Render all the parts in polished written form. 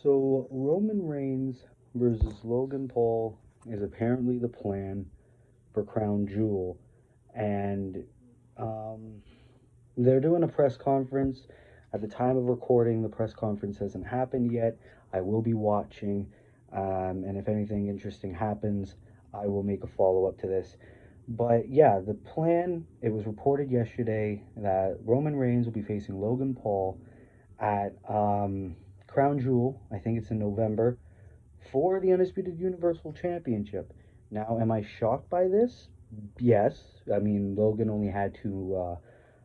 So Roman Reigns versus Logan Paul is apparently the plan for Crown Jewel, and um, they're doing a press conference. At the time of recording, the press conference hasn't happened yet. I will be watching, and if anything interesting happens, I will make a follow up to this. But yeah, the plan, it was reported yesterday that Roman Reigns will be facing Logan Paul at Crown Jewel. I think it's in November for the Undisputed Universal Championship. Now, am I shocked by this? Yes. I mean, Logan only had two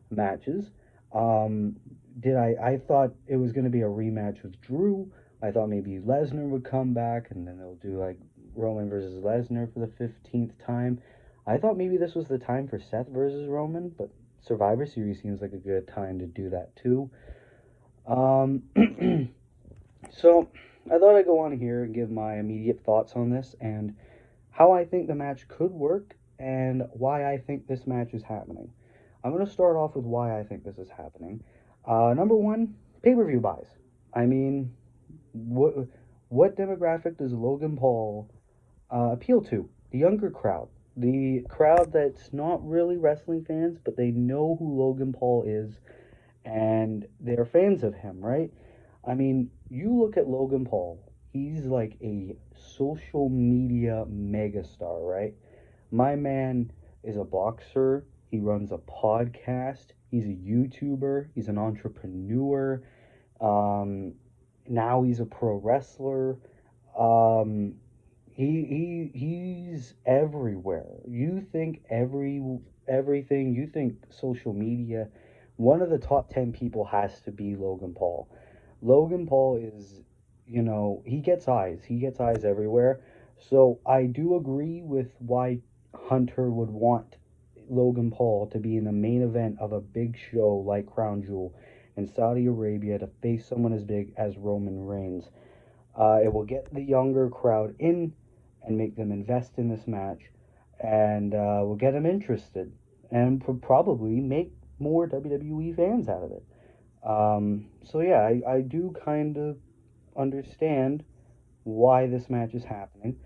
matches. Um, I thought it was going to be a rematch with Drew. I thought maybe Lesnar would come back and then they'll do like Roman versus Lesnar for the 15th time. I thought maybe this was the time for Seth versus Roman, but Survivor Series seems like a good time to do that too. Um, so I thought I'd go on here and give my immediate thoughts on this and how I think the match could work and why I think this match is happening. I'm going to start off with why I think this is happening. Number one, pay-per-view buys. I mean, what what demographic does Logan Paul appeal to? The younger crowd, the crowd that's not really wrestling fans, but they know who Logan Paul is and they're fans of him, right? I mean, you look at Logan Paul, he's like a social media megastar, right? My man is a boxer, he runs a podcast, he's a YouTuber, he's an entrepreneur, um, now he's a pro wrestler. Um, he's everywhere. You think everything, you think social media, one of the top 10 people has to be Logan Paul. Logan Paul is, he gets eyes. He gets eyes everywhere. So I do agree with why Hunter would want Logan Paul to be in the main event of a big show like Crown Jewel in Saudi Arabia to face someone as big as Roman Reigns. It will get the younger crowd in and make them invest in this match, and will get them interested, and probably make more WWE fans out of it. So yeah, I do kind of understand why this match is happening.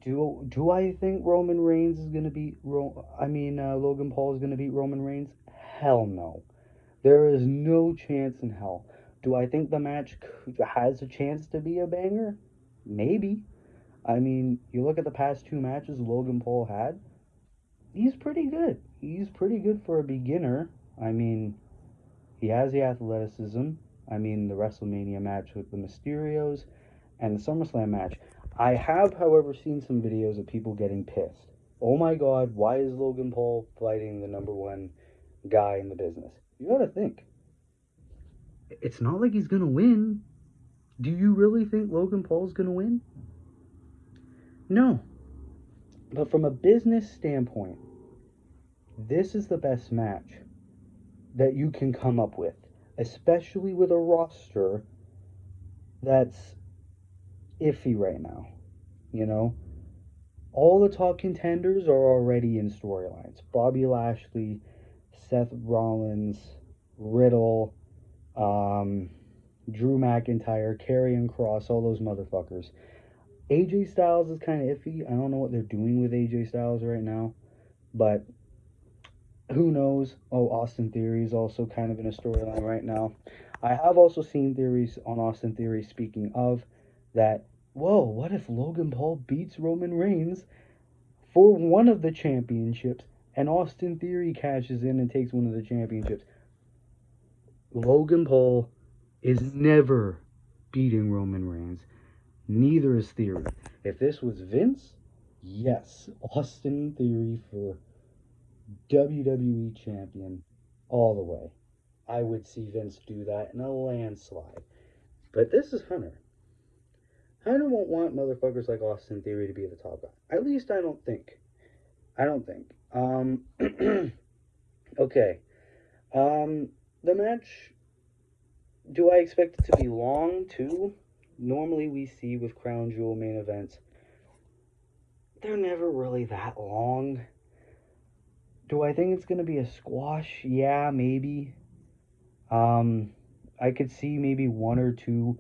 Do I think Roman Reigns is gonna beat Logan Paul is gonna beat Roman Reigns? Hell no. There is no chance in hell. Do I think the match has a chance to be a banger? Maybe. I mean, you look at the past two matches Logan Paul had, he's pretty good. He's pretty good for a beginner. I mean, he has the athleticism. I mean, the WrestleMania match with the Mysterios and the SummerSlam match. I have, however, seen some videos of people getting pissed. Oh my god, why is Logan Paul fighting the number one guy in the business? You gotta think. It's not like he's gonna win. Do you really think Logan Paul's gonna win? No. But from a business standpoint, this is the best match that you can come up with, especially with a roster that's iffy right now. You know, all the top contenders are already in storylines. Bobby Lashley, Seth Rollins, Riddle, um, Drew McIntyre, Karrion Cross, all those motherfuckers. AJ Styles is kind of iffy. I don't know what they're doing with AJ Styles right now, but who knows? Oh, Austin Theory is also kind of in a storyline right now. I have also seen theories on Austin Theory, speaking of that. Whoa, what if Logan Paul beats Roman Reigns for one of the championships and Austin Theory cashes in and takes one of the championships? Logan Paul is never beating Roman Reigns. Neither is Theory. If this was Vince, yes, Austin Theory for WWE champion all the way. I would see Vince do that in a landslide. But this is Hunter. Hunter won't want motherfuckers like Austin Theory to be the top guy. At least I don't think. I don't think. Okay. The match. Do I expect it to be long too? Normally we see with Crown Jewel main events, they're never really that long. Do I think it's gonna be a squash? Yeah, maybe. Um, I could see maybe one or two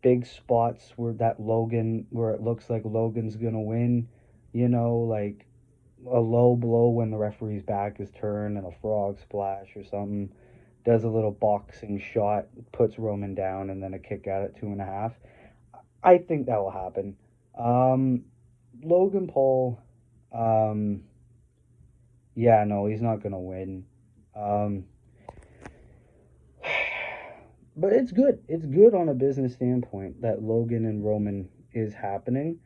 big spots where it looks like Logan's gonna win, like a low blow when the referee's back is turned and a frog splash or something. Does a little boxing shot, puts Roman down, and then a kick out at 2.5. I think that will happen. Um, Logan Paul, um, yeah, no, he's not gonna win. Um, but it's good. It's good on a business standpoint that Logan and Roman is happening.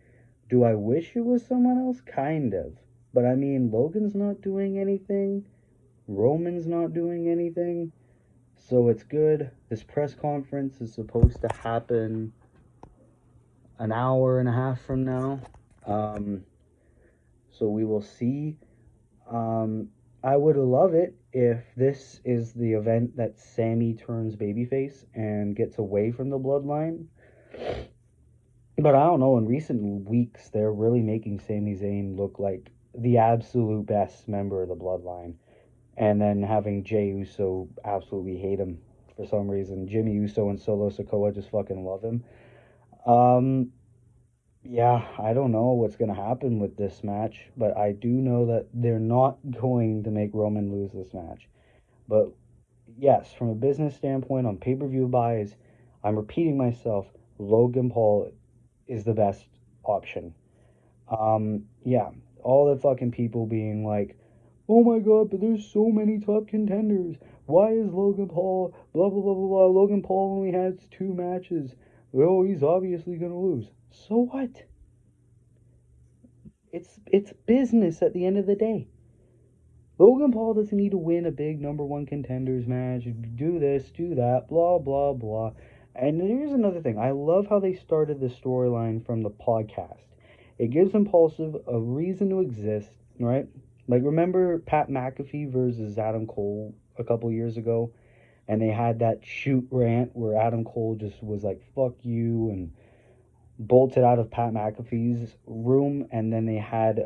Do I wish it was someone else? Kind of. But I mean, Logan's not doing anything. Roman's not doing anything. So it's good. This press conference is supposed to happen an hour and a half from now. Um, so we will see. Um, I would love it if this is the event that Sammy turns babyface and gets away from the bloodline. But I don't know. In recent weeks, they're really making Sami Zayn look like the absolute best member of the bloodline, and then having Jey Uso absolutely hate him for some reason. Jimmy Uso and Solo Sikoa just fucking love him. Um, yeah, I don't know what's gonna happen with this match, but I do know that they're not going to make Roman lose this match. But yes, from a business standpoint, on pay-per-view buys, I'm repeating myself. Logan Paul is the best option. Yeah, all the fucking people being like, "Oh my god, but there's so many top contenders. Why is Logan Paul blah blah blah blah blah? Logan Paul only has 2 matches. Oh, he's obviously gonna lose. So what? It's business at the end of the day. Logan Paul doesn't need to win a big number one contenders match. Do this, do that, blah blah blah. And here's another thing. I love how they started the storyline from the podcast. It gives Impulsive a reason to exist, right? Like remember Pat McAfee versus Adam Cole a couple years ago, and they had that shoot rant where Adam Cole just was like "fuck you" and bolted out of Pat McAfee's room, and then they had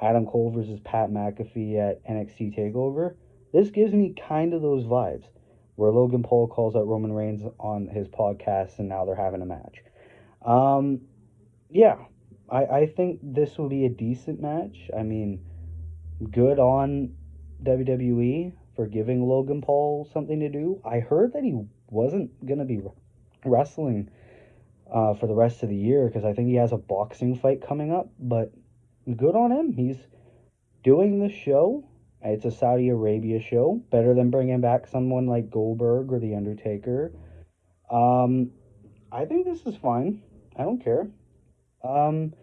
Adam Cole versus Pat McAfee at NXT Takeover. This gives me kind of those vibes, where Logan Paul calls out Roman Reigns on his podcast, and now they're having a match. Um, yeah, I think this will be a decent match. I mean, good on WWE for giving Logan Paul something to do. I heard that he wasn't gonna be wrestling for the rest of the year because I think he has a boxing fight coming up. But good on him. He's doing the show. It's a Saudi Arabia show. Better than bringing back someone like Goldberg or The Undertaker. Um, I think this is fine. I don't care. Um,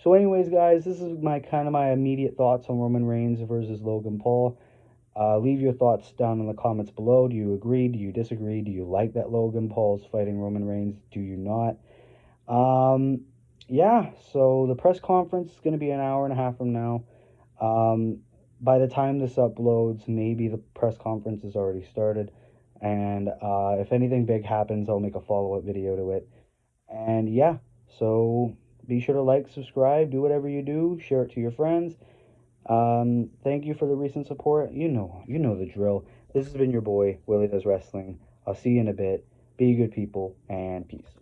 so, anyways, guys, this is my immediate thoughts on Roman Reigns versus Logan Paul. Leave your thoughts down in the comments below. Do you agree? Do you disagree? Do you like that Logan Paul's fighting Roman Reigns? Do you not? Um, yeah, so the press conference is going to be an hour and a half from now. Um, by the time this uploads, maybe the press conference has already started. And if anything big happens, I'll make a follow up video to it. And yeah, so be sure to like, subscribe, do whatever you do, share it to your friends. Thank you for the recent support. You know the drill. This has been your boy, Willie Does Wrestling. I'll see you in a bit. Be good people, and peace.